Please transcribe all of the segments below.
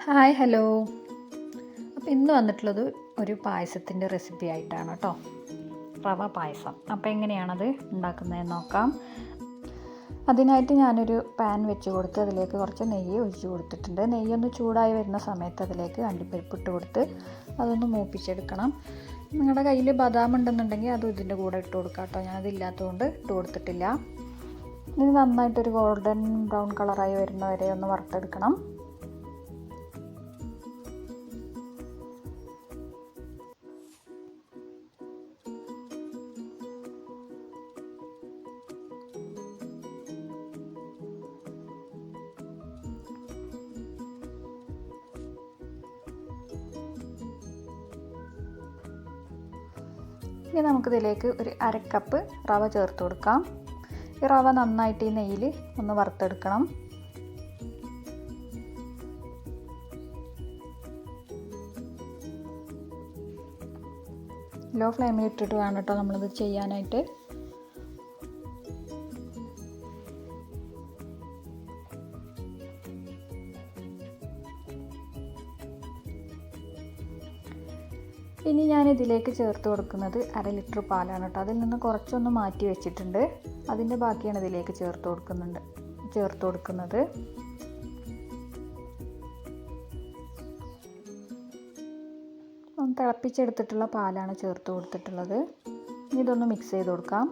Hi hello. അപ്പോൾ ഇന്ന് വന്നിട്ടുള്ളത് ഒരു പായസത്തിൻ്റെ റെസിപ്പി ആയിട്ടാണ് കേട്ടോ, റവ പായസം. അപ്പോൾ എങ്ങനെയാണത് ഉണ്ടാക്കുന്നതെന്ന് നോക്കാം. അതിനായിട്ട് ഞാനൊരു പാൻ വെച്ച് കൊടുത്ത് അതിലേക്ക് കുറച്ച് നെയ്യ് ഒഴിച്ച് കൊടുത്തിട്ടുണ്ട്. നെയ്യൊന്ന് ചൂടായി വരുന്ന സമയത്ത് അതിലേക്ക് അണ്ടിപ്പരിപ്പ് ഇട്ട് കൊടുത്ത് അതൊന്ന് മൂപ്പിച്ചെടുക്കണം. നിങ്ങളുടെ കയ്യിൽ ബദാം ഉണ്ടെന്നുണ്ടെങ്കിൽ അതും ഇതിൻ്റെ കൂടെ ഇട്ട് കൊടുക്കാം കേട്ടോ. ഞാനതില്ലാത്തതുകൊണ്ട് ഇട്ട് കൊടുത്തിട്ടില്ല. ഇത് നന്നായിട്ടൊരു ഗോൾഡൻ ബ്രൗൺ കളറായി വരുന്നവരെ ഒന്ന് വറുത്തെടുക്കണം. ഇനി നമുക്കിതിലേക്ക് ഒരു അരക്കപ്പ് റവ ചേർത്ത് കൊടുക്കാം. ഈ റവ നന്നായിട്ട് ഈ നെയ്യിൽ ഒന്ന് വറുത്തെടുക്കണം. ലോ ഫ്ലെയിമിൽ ഇട്ടിട്ട് വേണം കേട്ടോ നമ്മളിത് ചെയ്യാനായിട്ട്. ഇനി ഞാൻ ഇതിലേക്ക് ചേർത്ത് കൊടുക്കുന്നത് 1/2 ലിറ്റർ പാലാണ് കേട്ടോ. അതിൽ നിന്ന് കുറച്ചൊന്ന് മാറ്റി വെച്ചിട്ടുണ്ട്. അതിൻ്റെ ബാക്കിയാണ് ഇതിലേക്ക് ചേർത്ത് കൊടുക്കുന്നത്. തിളപ്പിച്ചെടുത്തിട്ടുള്ള പാലാണ് ചേർത്ത് കൊടുത്തിട്ടുള്ളത്. ഇതൊന്ന് മിക്സ് ചെയ്ത് കൊടുക്കാം.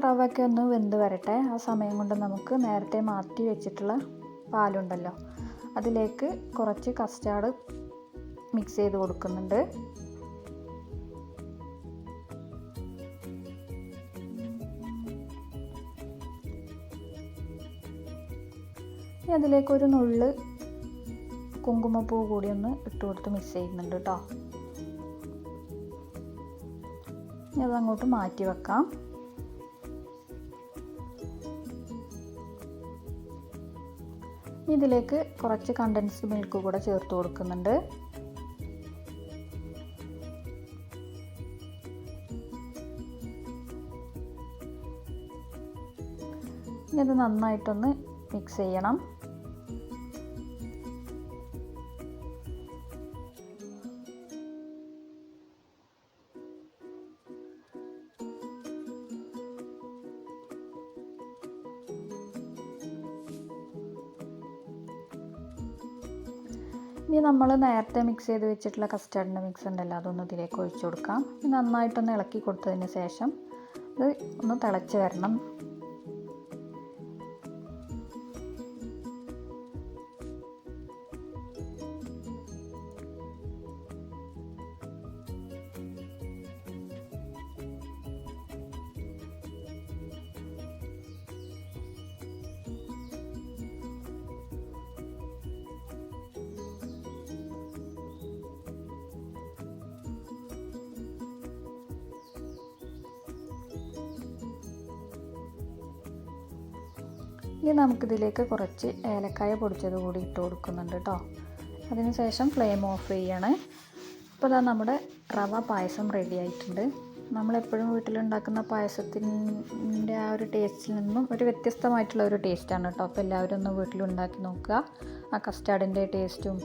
റവയൊക്കെ ഒന്ന് വെന്ത് വരട്ടെ. ആ സമയം കൊണ്ട് നമുക്ക് നേരത്തെ മാറ്റി വെച്ചിട്ടുള്ള പാലുണ്ടല്ലോ അതിലേക്ക് കുറച്ച് കസ്റ്റാർഡ് മിക്സ് ചെയ്ത് കൊടുക്കുന്നുണ്ട്. അതിലേക്കൊരു നുള്ള് കുങ്കുമപ്പൂ കൂടി ഒന്ന് ഇട്ട് കൊടുത്ത് മിക്സ് ചെയ്യുന്നുണ്ട് കേട്ടോ. അതങ്ങോട്ട് മാറ്റി വെക്കാം. ഇതിലേക്ക് കുറച്ച് കണ്ടൻസ്ഡ് മിൽക്ക് കൂടെ ചേർത്ത് കൊടുക്കുന്നുണ്ട്. ഇത് നന്നായിട്ടൊന്ന് മിക്സ് ചെയ്യണം. ഇനി നമ്മൾ നേരത്തെ മിക്സ് ചെയ്ത് വെച്ചിട്ടുള്ള കസ്റ്റാർഡിൻ്റെ മിക്സ് ഉണ്ടല്ലോ അതൊന്ന് ഇതിലേക്ക് ഒഴിച്ചു കൊടുക്കാം. നന്നായിട്ടൊന്ന് ഇളക്കി കൊടുത്തതിന് ശേഷം ഇത് ഒന്ന് തിളച്ച് വരണം. ഇനി നമുക്കിതിലേക്ക് കുറച്ച് ഏലക്കായ പൊടിച്ചത് കൂടി ഇട്ട് കൊടുക്കുന്നുണ്ട് കേട്ടോ. അതിനുശേഷം ഫ്ലെയിം ഓഫ് ചെയ്യണേ. അപ്പോൾ ഇതാ നമ്മുടെ റവ പായസം റെഡി ആയിട്ടുണ്ട്. നമ്മളെപ്പോഴും വീട്ടിലുണ്ടാക്കുന്ന പായസത്തിൻ്റെ ആ ഒരു ടേസ്റ്റിൽ നിന്നും ഒരു വ്യത്യസ്തമായിട്ടുള്ള ഒരു ടേസ്റ്റാണ് കേട്ടോ. അപ്പോൾ എല്ലാവരും ഒന്ന് വീട്ടിലുണ്ടാക്കി നോക്കുക. ആ കസ്റ്റാർഡിൻ്റെ ടേസ്റ്റും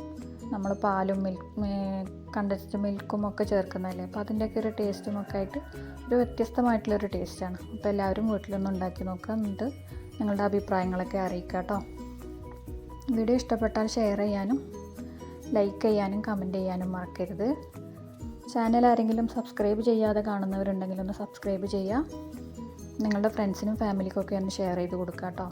നമ്മൾ പാലും കണ്ടൻസ്ഡ് മിൽക്കും ഒക്കെ ചേർക്കുന്നതല്ലേ, അപ്പോൾ അതിൻ്റെയൊക്കെ ഒരു ടേസ്റ്റും ഒക്കെ ആയിട്ട് ഒരു വ്യത്യസ്തമായിട്ടുള്ളൊരു ടേസ്റ്റാണ്. അപ്പോൾ എല്ലാവരും വീട്ടിലൊന്ന് ഉണ്ടാക്കി നോക്കുക. എന്നിട്ട് നിങ്ങളുടെ അഭിപ്രായങ്ങളൊക്കെ അറിയിക്കുക കേട്ടോ. വീഡിയോ ഇഷ്ടപ്പെട്ടാൽ ഷെയർ ചെയ്യാനും ലൈക്ക് ചെയ്യാനും കമൻറ്റ് ചെയ്യാനും മറക്കരുത്. ചാനൽ ആരെങ്കിലും സബ്സ്ക്രൈബ് ചെയ്യാതെ കാണുന്നവരുണ്ടെങ്കിൽ ഒന്ന് സബ്സ്ക്രൈബ് ചെയ്യുക. നിങ്ങളുടെ ഫ്രണ്ട്സിനും ഫാമിലിക്കൊക്കെ ഒന്ന് ഷെയർ ചെയ്ത് കൊടുക്കുക കേട്ടോ.